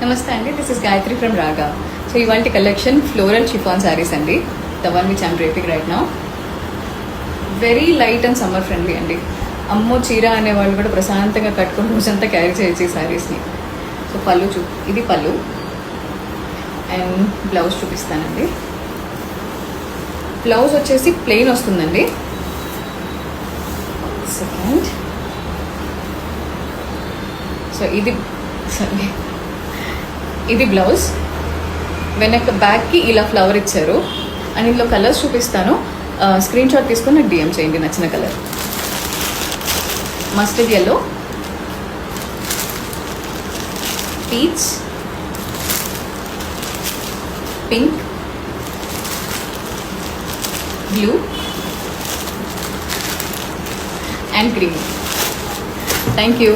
నమస్తే అండి, this is Gayatri from రాగా. సో ఇవాళ కలెక్షన్ ఫ్లోరల్ షిఫాన్ శారీస్ అండి, the one which I'm draping right now. Very light and summer friendly అండి. అమ్మో చీర అనేవాళ్ళు కూడా ప్రశాంతంగా కట్టుకొని రోజంతా క్యారీ చేయొచ్చు ఈ శారీస్ని. సో పళ్ళు ఇది పళ్ళు అండ్ బ్లౌజ్ చూపిస్తానండి. బ్లౌజ్ వచ్చేసి ప్లెయిన్ వస్తుందండి. సెకండ్ సో ఇది బ్లౌజ్. వెనక బ్యాక్కి ఇలా ఫ్లవర్ ఇచ్చారు అండ్ ఇందులో కలర్స్ చూపిస్తాను. స్క్రీన్ షాట్ తీసుకొని నాకు డిఎం చేయండి నచ్చిన colour. Mustard yellow, peach, pink, blue and green. Thank you.